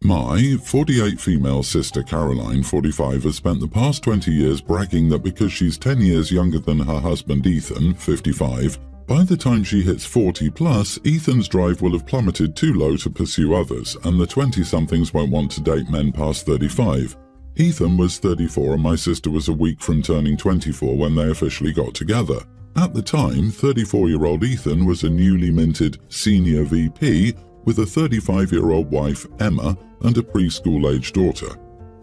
My 48 female sister Caroline, 45, has spent the past 20 years bragging that because she's 10 years younger than her husband Ethan, 55, by the time she hits 40 plus, Ethan's drive will have plummeted too low to pursue others, and the 20-somethings won't want to date men past 35. Ethan was 34 and my sister was a week from turning 24 when they officially got together. At the time, 34-year-old Ethan was a newly minted senior VP with a 35-year-old wife, Emma, and a preschool-aged daughter.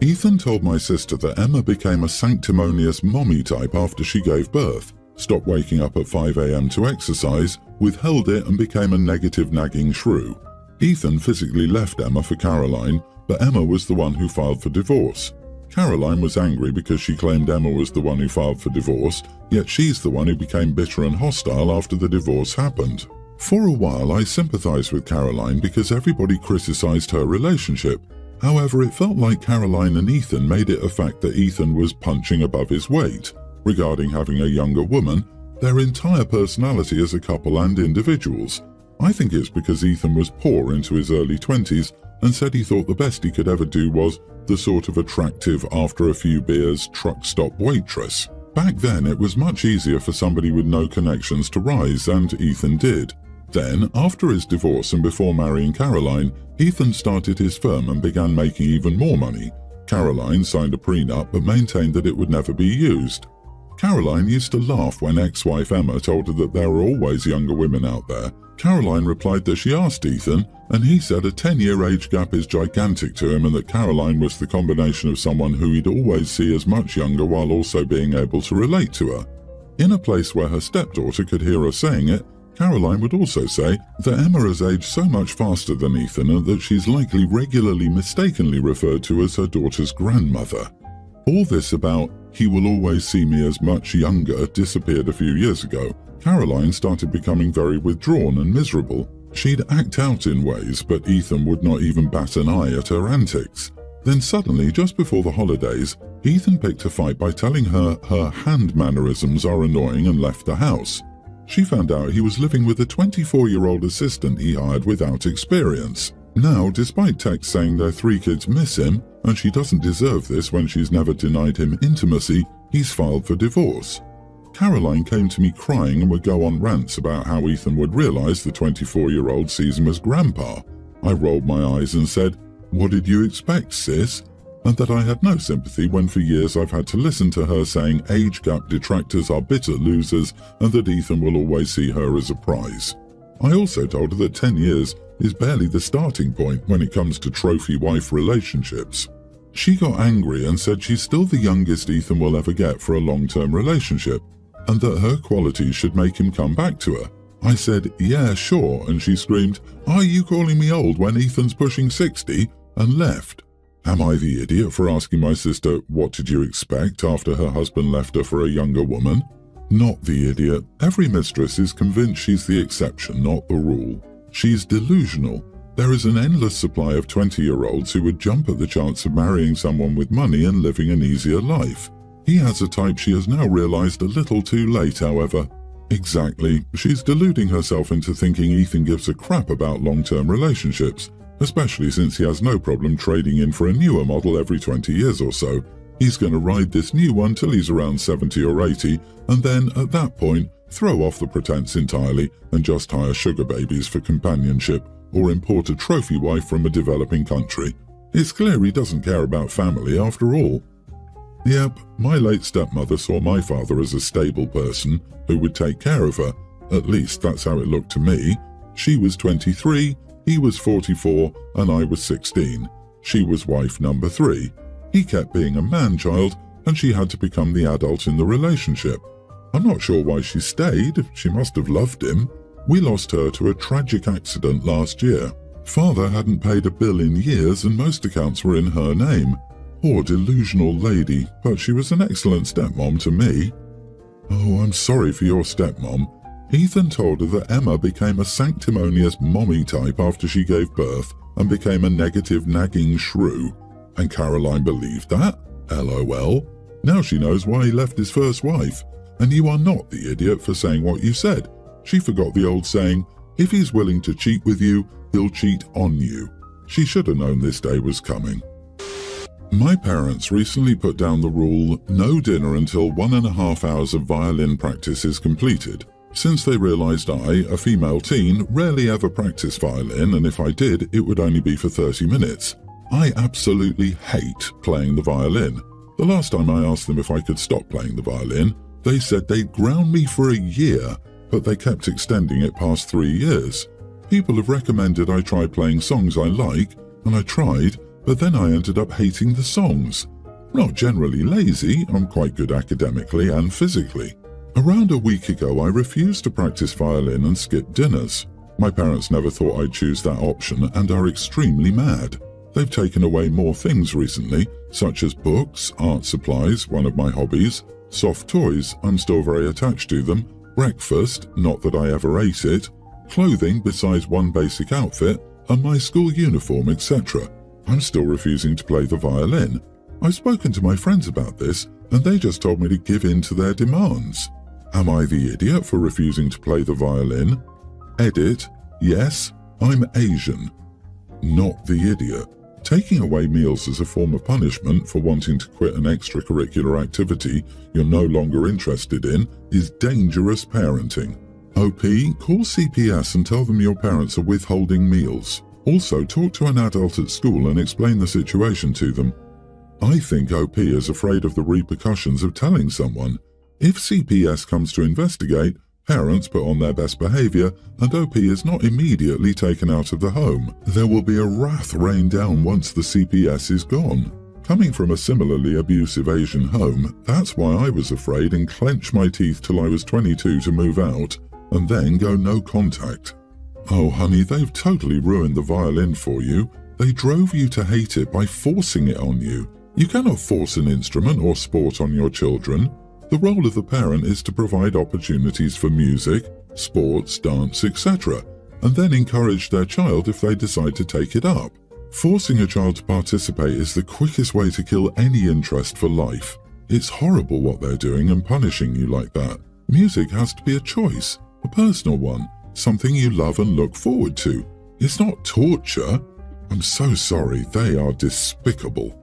Ethan told my sister that Emma became a sanctimonious mommy type after she gave birth, stopped waking up at 5 a.m. to exercise, withheld it and became a negative nagging shrew. Ethan physically left Emma for Caroline, but Emma was the one who filed for divorce. Caroline was angry because she claimed Emma was the one who filed for divorce, yet she's the one who became bitter and hostile after the divorce happened. For a while I sympathized with Caroline because everybody criticized her relationship. However, it felt like Caroline and Ethan made it a fact that Ethan was punching above his weight. Regarding having a younger woman, their entire personality as a couple and individuals. I think it's because Ethan was poor into his early 20s and said he thought the best he could ever do was the sort of attractive after a few beers truck stop waitress. Back then it was much easier for somebody with no connections to rise, and Ethan did. Then, after his divorce and before marrying Caroline, Ethan started his firm and began making even more money. Caroline signed a prenup but maintained that it would never be used. Caroline used to laugh when ex-wife Emma told her that there were always younger women out there. Caroline replied that she asked Ethan, and he said a 10-year age gap is gigantic to him and that Caroline was the combination of someone who he'd always see as much younger while also being able to relate to her. In a place where her stepdaughter could hear her saying it, Caroline would also say that Emma has aged so much faster than Ethan and that she's likely regularly mistakenly referred to as her daughter's grandmother. All this about "he will always see me as much younger" disappeared a few years ago. Caroline started becoming very withdrawn and miserable. She'd act out in ways, but Ethan would not even bat an eye at her antics. Then suddenly, just before the holidays, Ethan picked a fight by telling her her hand mannerisms are annoying and left the house. She found out he was living with a 24-year-old assistant he hired without experience. Now, despite texts saying their 3 kids miss him, and she doesn't deserve this when she's never denied him intimacy, he's filed for divorce. Caroline came to me crying and would go on rants about how Ethan would realize the 24-year-old sees him as grandpa. I rolled my eyes and said, "What did you expect, sis?" And that I had no sympathy when for years I've had to listen to her saying age gap detractors are bitter losers and that Ethan will always see her as a prize. I also told her that 10 years is barely the starting point when it comes to trophy wife relationships. She got angry and said she's still the youngest Ethan will ever get for a long-term relationship, and that her qualities should make him come back to her. I said, "Yeah, sure," and she screamed, "Are you calling me old when Ethan's pushing 60?" and left. Am I the idiot for asking my sister, what did you expect after her husband left her for a younger woman? Not the idiot. Every mistress is convinced she's the exception, not the rule. She's delusional. There is an endless supply of 20-year-olds who would jump at the chance of marrying someone with money and living an easier life. He has a type she has now realized a little too late, however. Exactly. She's deluding herself into thinking Ethan gives a crap about long-term relationships, especially since he has no problem trading in for a newer model every 20 years or so. He's going to ride this new one till he's around 70 or 80, and then, at that point, throw off the pretense entirely and just hire sugar babies for companionship or import a trophy wife from a developing country. It's clear he doesn't care about family after all. Yep, my late stepmother saw my father as a stable person who would take care of her. At least that's how it looked to me. She was 23, he was 44, and I was 16. She was wife number 3. He kept being a man-child, and she had to become the adult in the relationship. I'm not sure why she stayed. She must have loved him. We lost her to a tragic accident last year. Father hadn't paid a bill in years, and most accounts were in her name. Poor delusional lady, but she was an excellent stepmom to me. Oh, I'm sorry for your stepmom. Ethan told her that Emma became a sanctimonious mommy type after she gave birth and became a negative nagging shrew. And Caroline believed that? LOL. Now she knows why he left his first wife. And you are not the idiot for saying what you said. She forgot the old saying, if he's willing to cheat with you, he'll cheat on you. She should have known this day was coming. My parents recently put down the rule, no dinner until 1.5 hours of violin practice is completed. Since they realised I, a female teen, rarely ever practice violin, and if I did, it would only be for 30 minutes. I absolutely hate playing the violin. The last time I asked them if I could stop playing the violin, they said they'd ground me for a year, but they kept extending it past 3 years. People have recommended I try playing songs I like, and I tried, but then I ended up hating the songs. I'm not generally lazy, I'm quite good academically and physically. Around a week ago, I refused to practice violin and skipped dinners. My parents never thought I'd choose that option and are extremely mad. They've taken away more things recently, such as books, art supplies, one of my hobbies, soft toys, I'm still very attached to them, breakfast, not that I ever ate it, clothing besides one basic outfit, and my school uniform, etc. I'm still refusing to play the violin. I've spoken to my friends about this, and they just told me to give in to their demands. Am I the idiot for refusing to play the violin? Edit, yes, I'm Asian. Not the idiot. Taking away meals as a form of punishment for wanting to quit an extracurricular activity you're no longer interested in is dangerous parenting. OP, call CPS and tell them your parents are withholding meals. Also, talk to an adult at school and explain the situation to them. I think OP is afraid of the repercussions of telling someone. If CPS comes to investigate, parents put on their best behavior and OP is not immediately taken out of the home. There will be a wrath rained down once the CPS is gone. Coming from a similarly abusive Asian home, that's why I was afraid and clenched my teeth till I was 22 to move out, and then go no contact. Oh honey, they've totally ruined the violin for you. They drove you to hate it by forcing it on you. You cannot force an instrument or sport on your children. The role of the parent is to provide opportunities for music, sports, dance, etc., and then encourage their child if they decide to take it up. Forcing a child to participate is the quickest way to kill any interest for life. It's horrible what they're doing and punishing you like that. Music has to be a choice, a personal one, something you love and look forward to. It's not torture. I'm so sorry, they are despicable.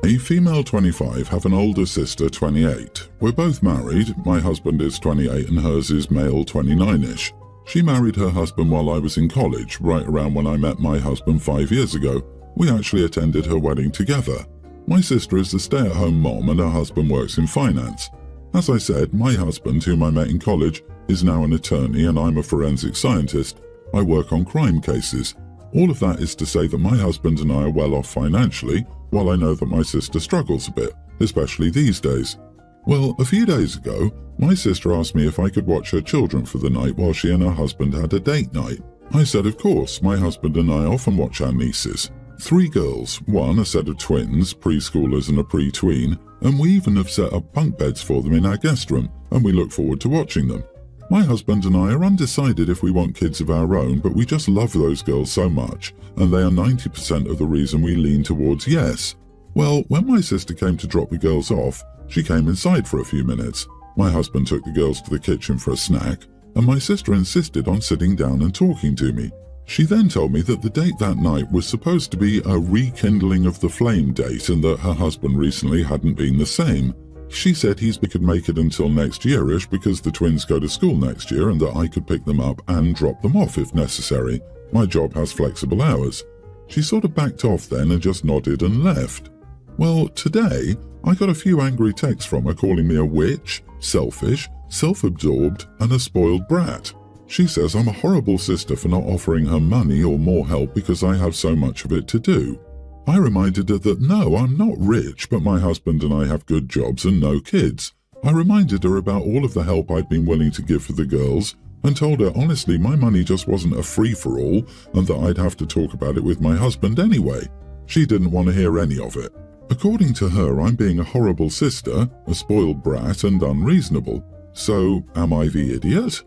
A female 25 have an older sister 28. We're both married, my husband is 28 and hers is male 29-ish. She married her husband while I was in college, right around when I met my husband 5 years ago. We actually attended her wedding together. My sister is a stay-at-home mom and her husband works in finance. As I said, my husband, whom I met in college, is now an attorney and I'm a forensic scientist. I work on crime cases. All of that is to say that my husband and I are well off financially, while I know that my sister struggles a bit, especially these days. Well, a few days ago, my sister asked me if I could watch her children for the night while she and her husband had a date night. I said of course, my husband and I often watch our nieces. 3 girls, one a set of twins, preschoolers and a pre-tween, and we even have set up bunk beds for them in our guest room, and we look forward to watching them. My husband and I are undecided if we want kids of our own, but we just love those girls so much, and they are 90% of the reason we lean towards yes. Well, when my sister came to drop the girls off, she came inside for a few minutes. My husband took the girls to the kitchen for a snack, and my sister insisted on sitting down and talking to me. She then told me that the date that night was supposed to be a rekindling of the flame date and that her husband recently hadn't been the same. She said he could make it until next year-ish because the twins go to school next year and that I could pick them up and drop them off if necessary. My job has flexible hours. She sort of backed off then and just nodded and left. Well, today, I got a few angry texts from her calling me a witch, selfish, self-absorbed, and a spoiled brat. She says I'm a horrible sister for not offering her money or more help because I have so much of it to do. I reminded her that no, I'm not rich, but my husband and I have good jobs and no kids. I reminded her about all of the help I'd been willing to give for the girls and told her honestly my money just wasn't a free-for-all and that I'd have to talk about it with my husband anyway. She didn't want to hear any of it. According to her, I'm being a horrible sister, a spoiled brat and unreasonable. So, am I the idiot?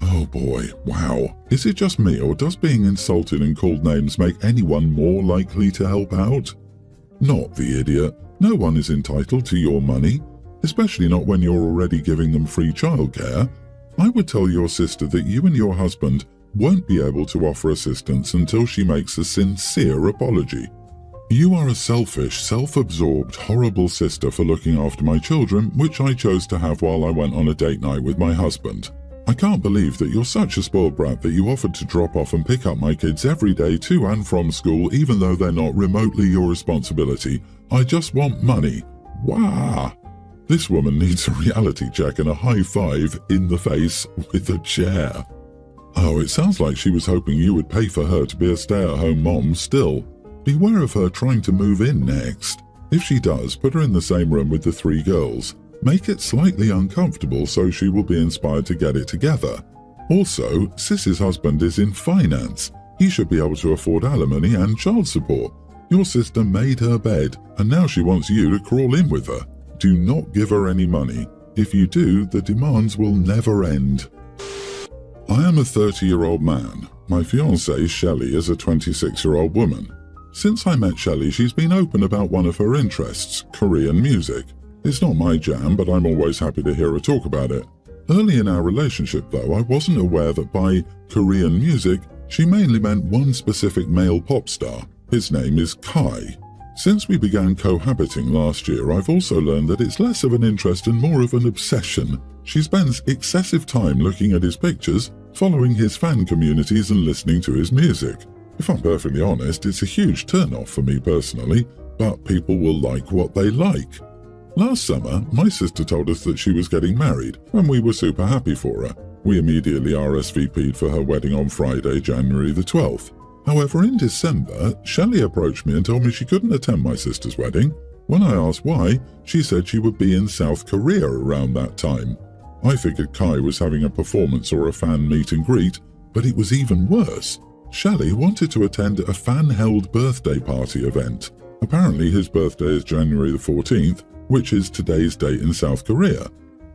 Oh boy, wow. Is it just me or does being insulted and called names make anyone more likely to help out? Not the idiot. No one is entitled to your money, especially not when you're already giving them free childcare. I would tell your sister that you and your husband won't be able to offer assistance until she makes a sincere apology. You are a selfish, self-absorbed, horrible sister for looking after my children, which I chose to have while I went on a date night with my husband. I can't believe that you're such a spoiled brat that you offered to drop off and pick up my kids every day to and from school, even though they're not remotely your responsibility. I just want money. Wow. This woman needs a reality check and a high five in the face with a chair. Oh, it sounds like she was hoping you would pay for her to be a stay-at-home mom still. Beware of her trying to move in next. If she does, put her in the same room with the 3 girls. Make it slightly uncomfortable so she will be inspired to get it together. Also, Sis's husband is in finance. He should be able to afford alimony and child support. Your sister made her bed, and now she wants you to crawl in with her. Do not give her any money. If you do, the demands will never end. I am a 30-year-old man. My fiancée, Shelley, is a 26-year-old woman. Since I met Shelley, she's been open about one of her interests, Korean music. It's not my jam, but I'm always happy to hear her talk about it. Early in our relationship, though, I wasn't aware that by Korean music, she mainly meant one specific male pop star. His name is Kai. Since we began cohabiting last year, I've also learned that it's less of an interest and more of an obsession. She spends excessive time looking at his pictures, following his fan communities and listening to his music. If I'm perfectly honest, it's a huge turn-off for me personally, but people will like what they like. Last summer, my sister told us that she was getting married, and we were super happy for her. We immediately RSVP'd for her wedding on Friday, January the 12th. However, in December, Shelley approached me and told me she couldn't attend my sister's wedding. When I asked why, she said she would be in South Korea around that time. I figured Kai was having a performance or a fan meet and greet, but it was even worse. Shelley wanted to attend a fan-held birthday party event. Apparently his birthday is January the 14th, which is today's date in South Korea.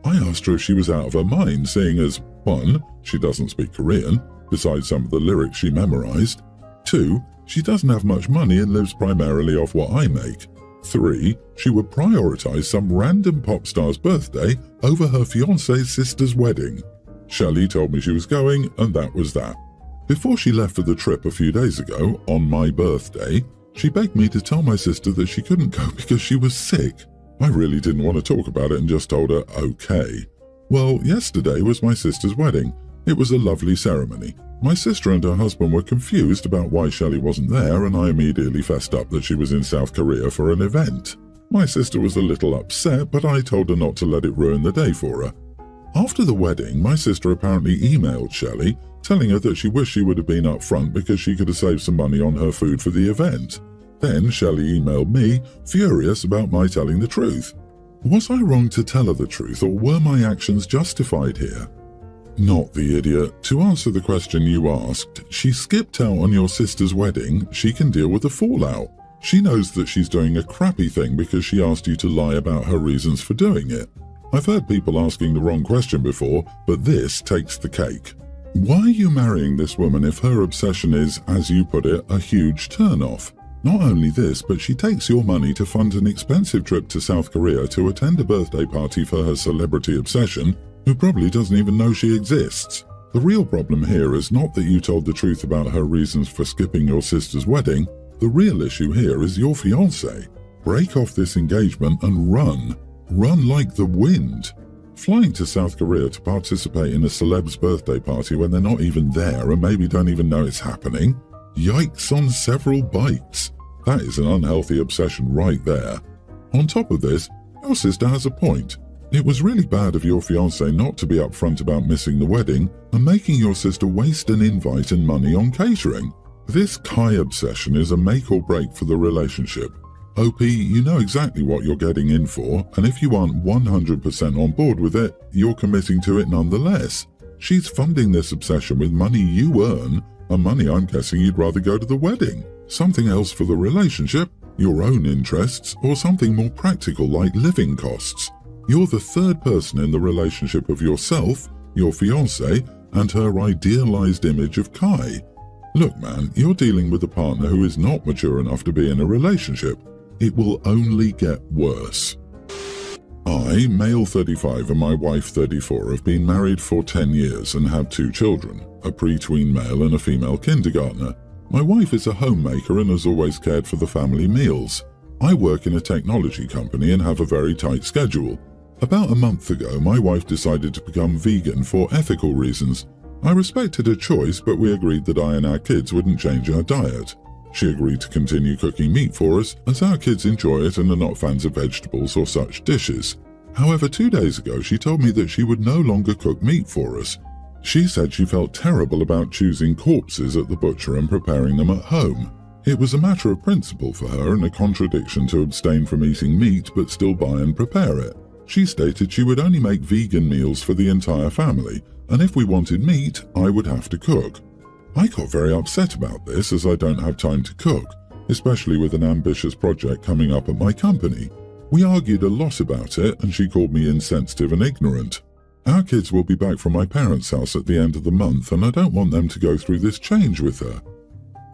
I asked her if she was out of her mind, seeing as 1. She doesn't speak Korean, besides some of the lyrics she memorized. 2. She doesn't have much money and lives primarily off what I make. 3. She would prioritize some random pop star's birthday over her fiancé's sister's wedding. Shelley told me she was going, and that was that. Before she left for the trip a few days ago, on my birthday, she begged me to tell my sister that she couldn't go because she was sick. I really didn't want to talk about it and just told her, okay. Well, yesterday was my sister's wedding. It was a lovely ceremony. My sister and her husband were confused about why Shelley wasn't there, and I immediately fessed up that she was in South Korea for an event. My sister was a little upset, but I told her not to let it ruin the day for her. After the wedding, my sister apparently emailed Shelley, telling her that she wished she would have been up front because she could have saved some money on her food for the event. Then Shelley emailed me, furious about my telling the truth. Was I wrong to tell her the truth, or were my actions justified here? Not the idiot. To answer the question you asked, she skipped out on your sister's wedding. She can deal with the fallout. She knows that she's doing a crappy thing because she asked you to lie about her reasons for doing it. I've heard people asking the wrong question before, but this takes the cake. Why are you marrying this woman if her obsession is, as you put it, a huge turn-off? Not only this, but she takes your money to fund an expensive trip to South Korea to attend a birthday party for her celebrity obsession, who probably doesn't even know she exists. The real problem here is not that you told the truth about her reasons for skipping your sister's wedding. The real issue here is your fiancé. Break off this engagement and run. Run like the wind. Flying to South Korea to participate in a celeb's birthday party when they're not even there and maybe don't even know it's happening? Yikes on several bikes. That is an unhealthy obsession right there. On top of this, your sister has a point. It was really bad of your fiancé not to be upfront about missing the wedding and making your sister waste an invite and money on catering. This Kai obsession is a make or break for the relationship. OP, you know exactly what you're getting in for, and if you aren't 100% on board with it, you're committing to it nonetheless. She's funding this obsession with money you earn, and money I'm guessing you'd rather go to the wedding. Something else for the relationship, your own interests, or something more practical like living costs. You're the third person in the relationship of yourself, your fiancé, and her idealized image of Kai. Look man, you're dealing with a partner who is not mature enough to be in a relationship. It will only get worse. I, male 35 and my wife 34, have been married for 10 years and have 2 children, a pre-tween male and a female kindergartner. My wife is a homemaker and has always cared for the family meals. I work in a technology company and have a very tight schedule. About a month ago, my wife decided to become vegan for ethical reasons. I respected her choice, but we agreed that I and our kids wouldn't change our diet. She agreed to continue cooking meat for us, as our kids enjoy it and are not fans of vegetables or such dishes. However, 2 days ago she told me that she would no longer cook meat for us. She said she felt terrible about choosing corpses at the butcher and preparing them at home. It was a matter of principle for her and a contradiction to abstain from eating meat but still buy and prepare it. She stated she would only make vegan meals for the entire family, and if we wanted meat, I would have to cook. I got very upset about this as I don't have time to cook, especially with an ambitious project coming up at my company. We argued a lot about it and she called me insensitive and ignorant. Our kids will be back from my parents' house at the end of the month and I don't want them to go through this change with her.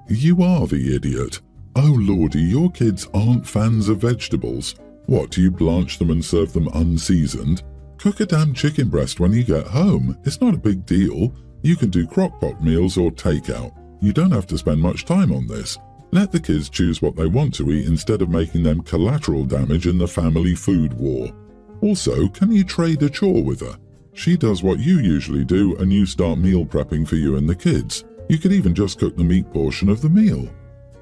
You are the idiot. Oh lordy, your kids aren't fans of vegetables. What, do you blanch them and serve them unseasoned? Cook a damn chicken breast when you get home. It's not a big deal. You can do crock-pot meals or takeout. You don't have to spend much time on this. Let the kids choose what they want to eat instead of making them collateral damage in the family food war. Also, can you trade a chore with her? She does what you usually do and you start meal prepping for you and the kids. You could even just cook the meat portion of the meal.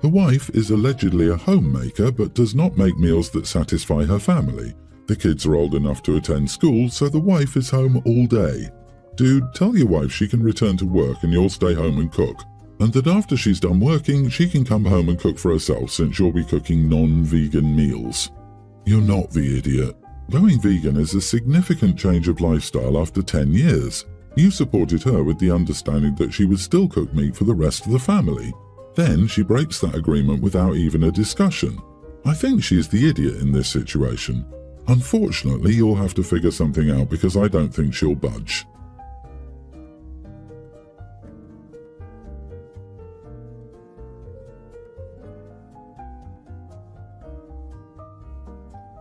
The wife is allegedly a homemaker but does not make meals that satisfy her family. The kids are old enough to attend school, so the wife is home all day. Dude, tell your wife she can return to work and you'll stay home and cook. And that after she's done working, she can come home and cook for herself since you'll be cooking non-vegan meals. You're not the idiot. Going vegan is a significant change of lifestyle after 10 years. You supported her with the understanding that she would still cook meat for the rest of the family. Then she breaks that agreement without even a discussion. I think she's the idiot in this situation. Unfortunately, you'll have to figure something out because I don't think she'll budge.